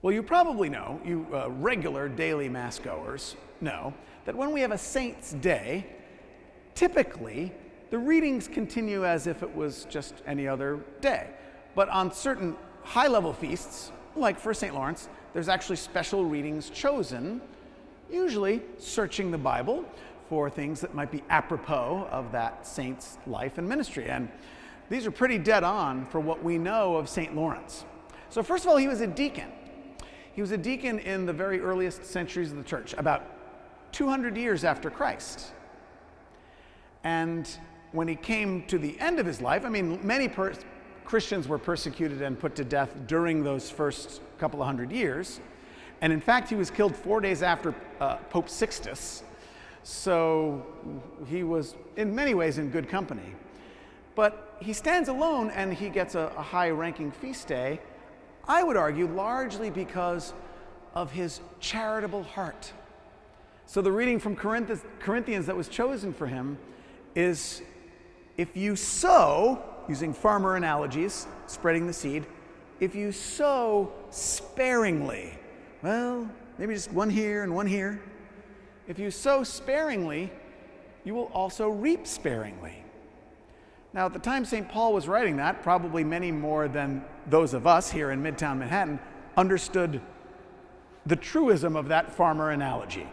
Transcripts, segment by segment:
Well, you probably know, you regular daily Mass goers know, that when we have a Saint's Day, typically the readings continue as if it was just any other day. But on certain high-level feasts, like for St. Lawrence, there's actually special readings chosen, usually searching the Bible for things that might be apropos of that saint's life and ministry. And these are pretty dead on for what we know of St. Lawrence. So first of all, he was a deacon. He was a deacon in the very earliest centuries of the church, about 200 years after Christ. And when he came to the end of his life, I mean, many Christians were persecuted and put to death during those first couple of hundred years. And in fact, he was killed 4 days after Pope Sixtus. So he was in many ways in good company. But he stands alone and he gets a high-ranking feast day, I would argue largely because of his charitable heart. So the reading from Corinthians that was chosen for him is, if you sow, using farmer analogies, spreading the seed, if you sow sparingly, well, maybe just one here and one here. If you sow sparingly, you will also reap sparingly. Now, at the time St. Paul was writing that, probably many more than those of us here in Midtown Manhattan understood the truism of that farmer analogy.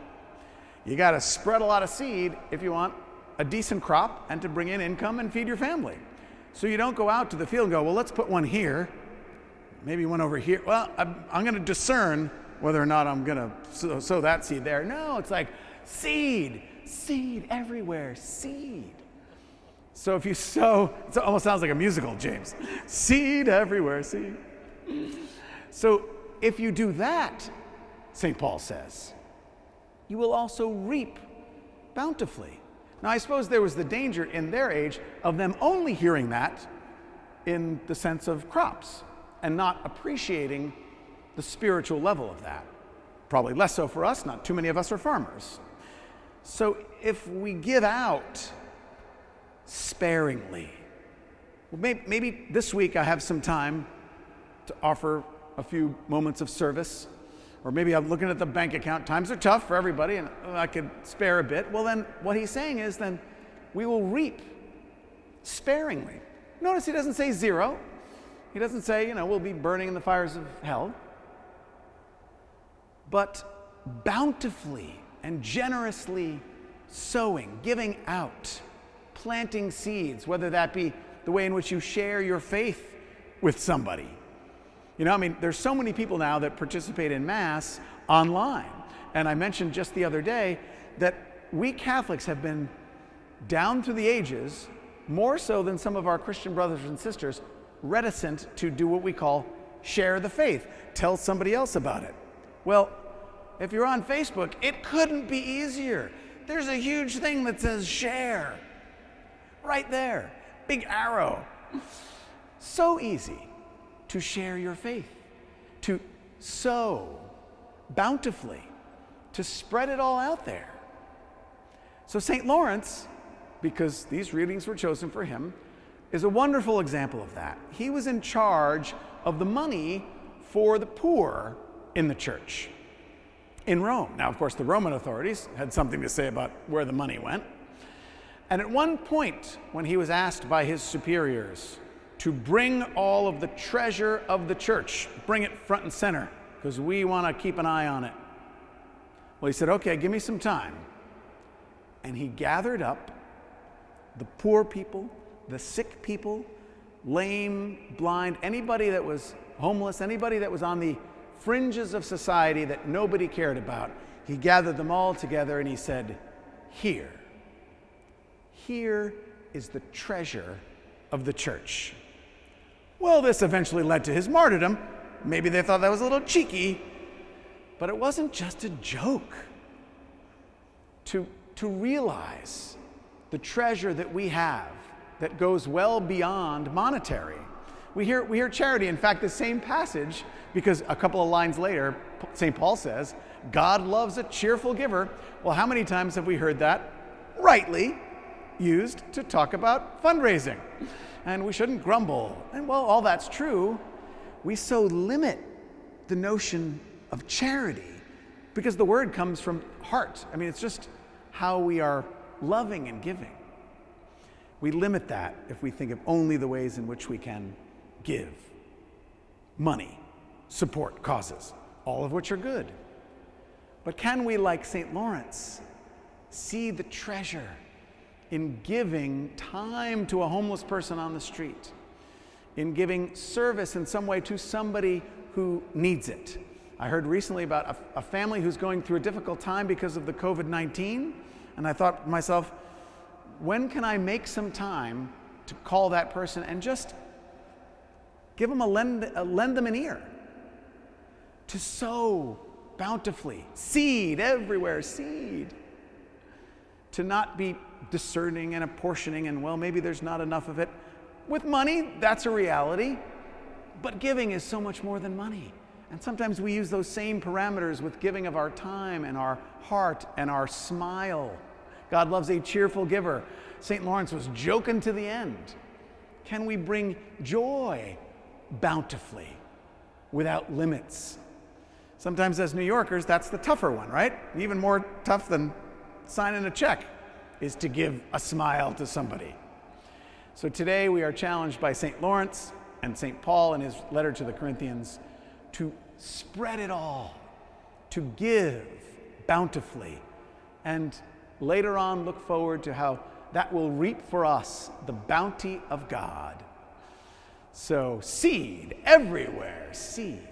You got to spread a lot of seed if you want a decent crop and to bring in income and feed your family. So you don't go out to the field and go, well, let's put one here, maybe one over here. Well, I'm going to discern whether or not I'm going to sow that seed there. No, it's like seed everywhere, seed. So if you sow, it almost sounds like a musical, James. Seed everywhere, seed. So if you do that, St. Paul says, you will also reap bountifully. Now, I suppose there was the danger in their age of them only hearing that in the sense of crops and not appreciating the spiritual level of that. Probably less so for us, not too many of us are farmers. So if we give out sparingly, well, maybe this week I have some time to offer a few moments of service, or maybe I'm looking at the bank account. Times are tough for everybody and I could spare a bit. Well, then what he's saying is then we will reap sparingly. Notice he doesn't say zero. He doesn't say, we'll be burning in the fires of hell. But bountifully and generously sowing, giving out, planting seeds, whether that be the way in which you share your faith with somebody. There's so many people now that participate in Mass online. And I mentioned just the other day that we Catholics have been, down through the ages, more so than some of our Christian brothers and sisters, reticent to do what we call share the faith, tell somebody else about it. Well, if you're on Facebook, it couldn't be easier. There's a huge thing that says share. Right there, big arrow. So easy to share your faith, to sow bountifully, to spread it all out there. So St. Lawrence, because these readings were chosen for him, is a wonderful example of that. He was in charge of the money for the poor in the church in Rome. Now, of course, the Roman authorities had something to say about where the money went. And at one point, when he was asked by his superiors to bring all of the treasure of the church, bring it front and center, because we want to keep an eye on it. Well, he said, okay, give me some time. And he gathered up the poor people, the sick people, lame, blind, anybody that was homeless, anybody that was on the fringes of society that nobody cared about. He gathered them all together and he said, here is the treasure of the church. Well, this eventually led to his martyrdom. Maybe they thought that was a little cheeky, but it wasn't just a joke. To realize the treasure that we have that goes well beyond monetary. We hear charity. In fact, the same passage, because a couple of lines later, St. Paul says, God loves a cheerful giver. Well, how many times have we heard that rightly used to talk about fundraising? And we shouldn't grumble. And well, all that's true. We so limit the notion of charity, because the word comes from heart. I mean, it's just how we are loving and giving. We limit that if we think of only the ways in which we can give. Money, support causes, all of which are good. But can we, like St. Lawrence, see the treasure in giving time to a homeless person on the street, in giving service in some way to somebody who needs it? I heard recently about a family who's going through a difficult time because of the COVID-19, and I thought to myself, when can I make some time to call that person and just give them lend them an ear, to sow bountifully, seed everywhere, seed, to not be discerning and apportioning and, well, maybe there's not enough of it. With money, that's a reality, but giving is so much more than money. And sometimes we use those same parameters with giving of our time and our heart and our smile. God loves a cheerful giver. St. Lawrence was joking to the end. Can we bring joy bountifully without limits? Sometimes as New Yorkers, that's the tougher one, right? Even more tough than signing a check is to give a smile to somebody. So today we are challenged by St. Lawrence and St. Paul in his letter to the Corinthians to spread it all, to give bountifully, and later on look forward to how that will reap for us the bounty of God. So seed everywhere, seed.